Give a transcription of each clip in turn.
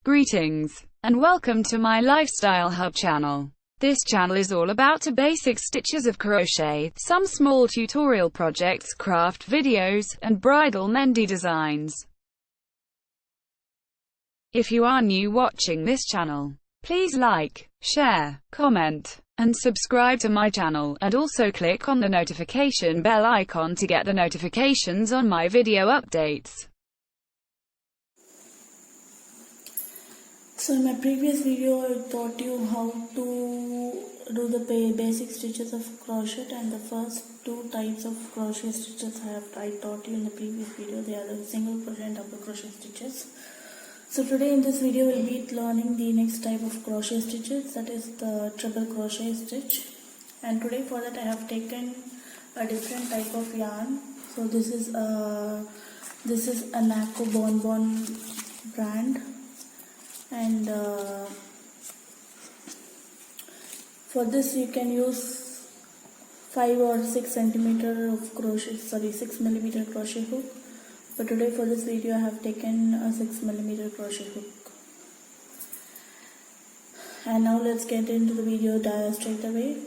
Greetings, and welcome to my Lifestyle Hub channel. This channel is all about the basic stitches of crochet, some small tutorial projects, craft videos, and bridal mehandi designs. If you are new watching this channel, please like, share, comment, and subscribe to my channel, and also click on the notification bell icon to get the notifications on my video updates. So in my previous video I taught you how to do the basic stitches of crochet, and the first two types of crochet stitches I taught you in the previous video. They are the single crochet and double crochet stitches. So today in this video we'll be learning the next type of crochet stitches, that is the triple crochet stitch. And today for that I have taken a different type of yarn. So this is a Naco Bonbon brand. And for this you can use 5 or 6 centimeter of crochet, 6 millimeter crochet hook. But today for this video I have taken a 6 millimeter crochet hook. And now let's get into the video straight away.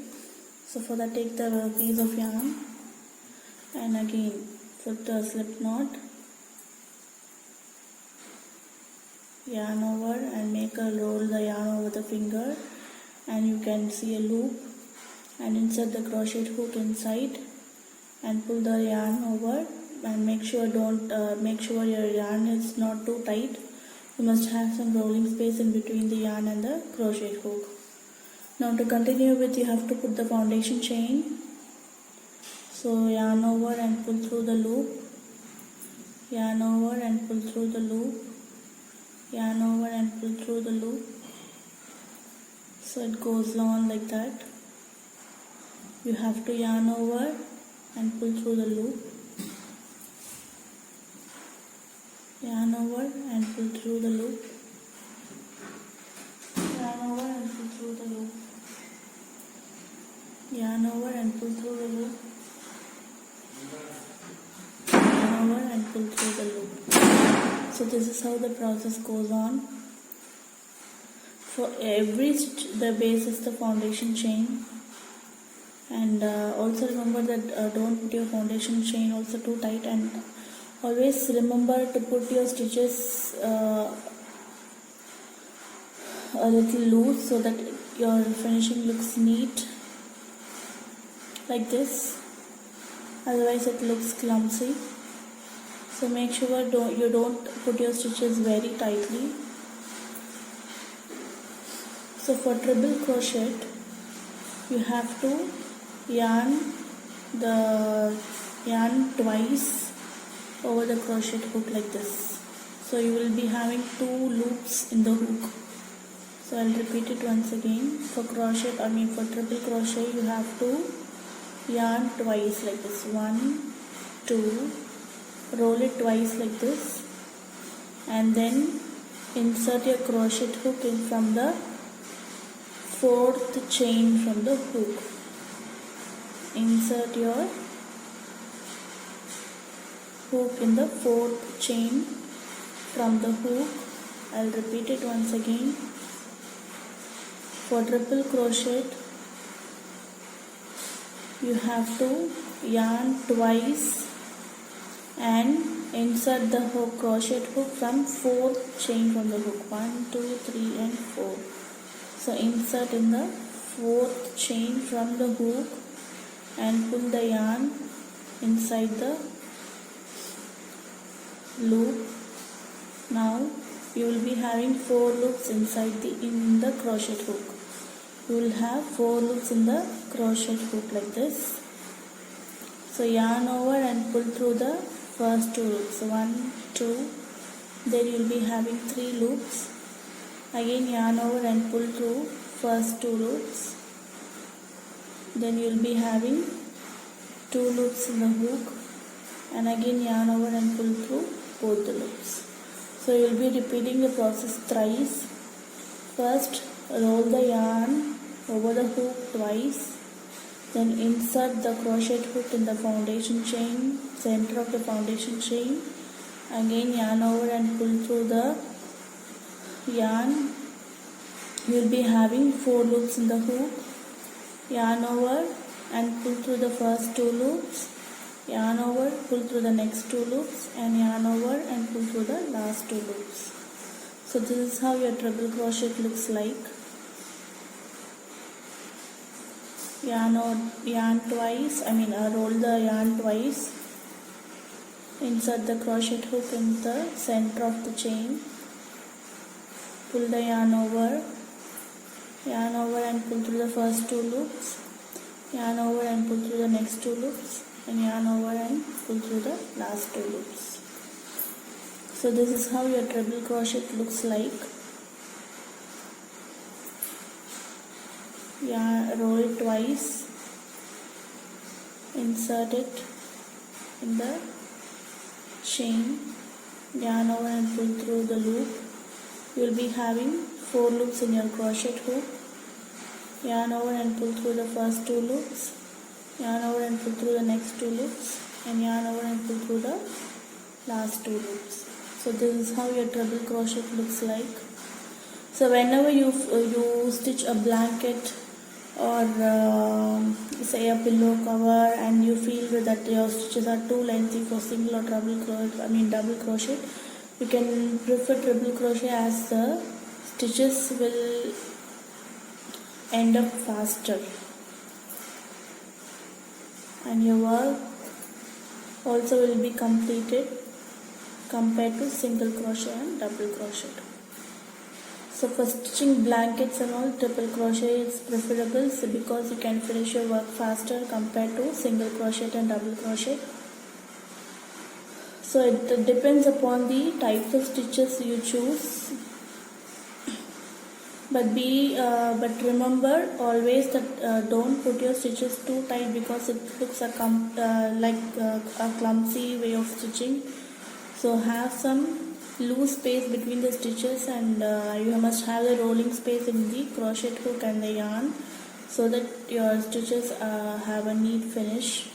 So for that, take the piece of yarn and again put the slip knot, yarn over and roll the yarn over the finger, and you can see a loop, and insert the crochet hook inside and pull the yarn over, and make sure your yarn is not too tight. You must have some rolling space in between the yarn and the crochet hook. Now to continue with, you have to put the foundation chain. So yarn over and pull through the loop, yarn over and pull through the loop, yarn over and pull through the loop. So it goes on like that. You have to yarn over and pull through the loop, yarn over and pull through the loop, yarn over and pull through the loop, yarn over and pull through the loop, yarn over and pull through the loop. So this is how the process goes on. For every stitch, the base is the foundation chain. And also remember that don't put your foundation chain also too tight, and always remember to put your stitches a little loose so that your finishing looks neat like this. Otherwise it looks clumsy. So make sure you don't put your stitches very tightly. So for triple crochet, you have to yarn twice over the crochet hook like this. So you will be having 2 loops in the hook. So I'll repeat it once again. For triple crochet, you have to yarn twice like this. 1, 2. Roll it twice like this, and then insert your crochet hook in from the 4th chain from the hook. Insert your hook in the 4th chain from the hook. I'll repeat it once again. For triple crochet, you have to yarn twice and insert the crochet hook from 4th chain from the hook. 1, 2, 3 and 4. So insert in the 4th chain from the hook and pull the yarn inside the loop. Now you will be having 4 loops in the crochet hook. You will have 4 loops in the crochet hook like this. So yarn over and pull through the first 2 loops. 1, 2. Then you will be having 3 loops. Again yarn over and pull through first 2 loops. Then you will be having 2 loops in the hook, and again yarn over and pull through both the loops. So you will be repeating the process thrice. First, roll the yarn over the hook twice. Then insert the crochet hook in the foundation chain, center of the foundation chain. Again yarn over and pull through the yarn, you will be having 4 loops in the hook, yarn over and pull through the first 2 loops, yarn over, pull through the next 2 loops, and yarn over and pull through the last 2 loops. So this is how your treble crochet looks like. Yarn twice, roll the yarn twice, insert the crochet hook in the center of the chain, pull the yarn over and pull through the first 2 loops, yarn over and pull through the next 2 loops, and yarn over and pull through the last 2 loops. So this is how your treble crochet looks like. Roll it twice, insert it in the chain, yarn over and pull through the loop. You will be having 4 loops in your crochet hook, yarn over and pull through the first 2 loops, yarn over and pull through the next 2 loops, and yarn over and pull through the last 2 loops. So this is how your treble crochet looks like. So whenever you stitch a blanket or say a pillow cover and you feel that your stitches are too lengthy for single or double crochet, you can prefer treble crochet as the stitches will end up faster and your work also will be completed compared to single crochet and double crochet. So for stitching blankets and all, triple crochet is preferable because you can finish your work faster compared to single crochet and double crochet. So it depends upon the types of stitches you choose. But remember always that don't put your stitches too tight because it looks like a clumsy way of stitching. So have some loose space between the stitches, and you must have the rolling space in the crochet hook and the yarn so that your stitches have a neat finish.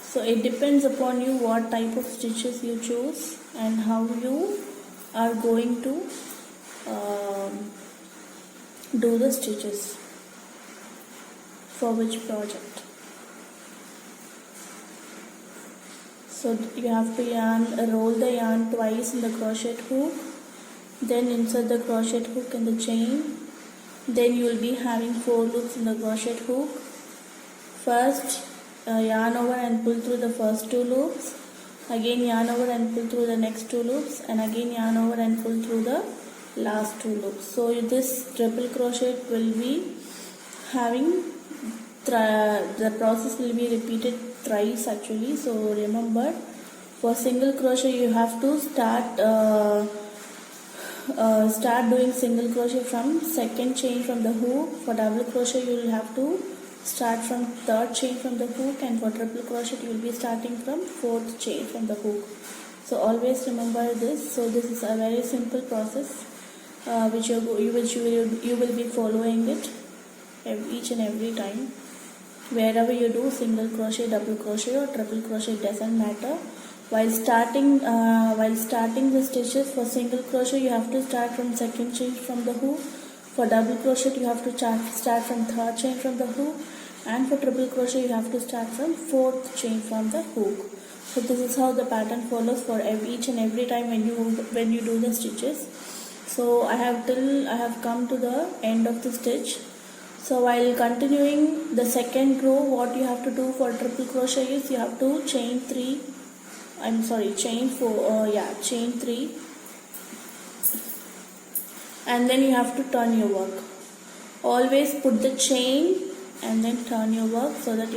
So it depends upon you what type of stitches you choose and how you are going to do the stitches for which project. So you have to roll the yarn twice in the crochet hook, then insert the crochet hook in the chain. Then you will be having 4 loops in the crochet hook. First yarn over and pull through the first 2 loops, again yarn over and pull through the next 2 loops, and again yarn over and pull through the last 2 loops. So this triple crochet will be having the process will be repeated thrice actually. So remember, for single crochet you have to start doing single crochet from second chain from the hook. For double crochet you will have to start from third chain from the hook, and for triple crochet you will be starting from fourth chain from the hook. So always remember this. So this is a very simple process which you will be following it each and every time. Wherever you do single crochet, double crochet or triple crochet, it doesn't matter. While starting the stitches for single crochet, you have to start from second chain from the hook. For double crochet, you have to start from third chain from the hook, and for triple crochet, you have to start from fourth chain from the hook. So this is how the pattern follows for each and every time when you do the stitches. So I have come to the end of the stitch. So while continuing the second row, what you have to do for triple crochet is you have to chain 3, chain 3, and then you have to turn your work. Always put the chain and then turn your work, so that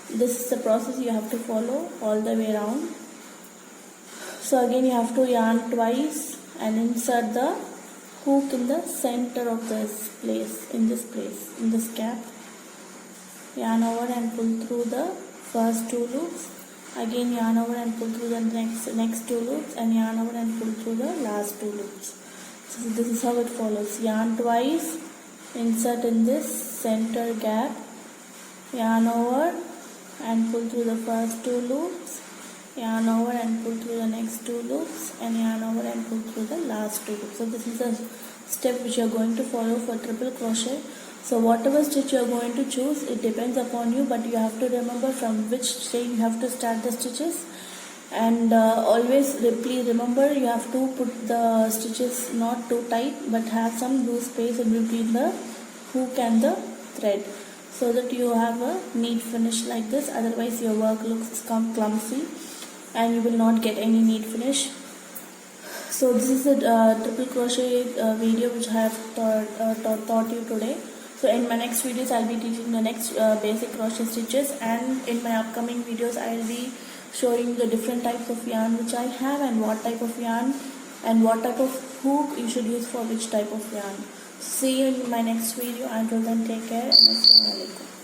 this is the process you have to follow all the way around. So again you have to yarn twice and insert the hook in the center of this in this gap. Yarn over and pull through the first 2 loops, again yarn over and pull through the next 2 loops, and yarn over and pull through the last 2 loops. So this is how it follows. Yarn twice, insert in this center gap, yarn over and pull through the first 2 loops, yarn over and pull through the next 2 loops, and yarn over and pull through the last 2 loops. So this is a step which you are going to follow for triple crochet. So whatever stitch you are going to choose, it depends upon you, but you have to remember from which chain you have to start the stitches. And always please remember, you have to put the stitches not too tight, but have some loose space in between the hook and the thread, so that you have a neat finish like this. Otherwise your work looks clumsy and you will not get any neat finish. So this is the triple crochet video which I have taught you today. So in my next videos I'll be teaching the next basic crochet stitches, and in my upcoming videos I'll be showing the different types of yarn which I have, and what type of yarn and what type of hook you should use for which type of yarn. See you in my next video. Until then, take care and Assalamu alaikum.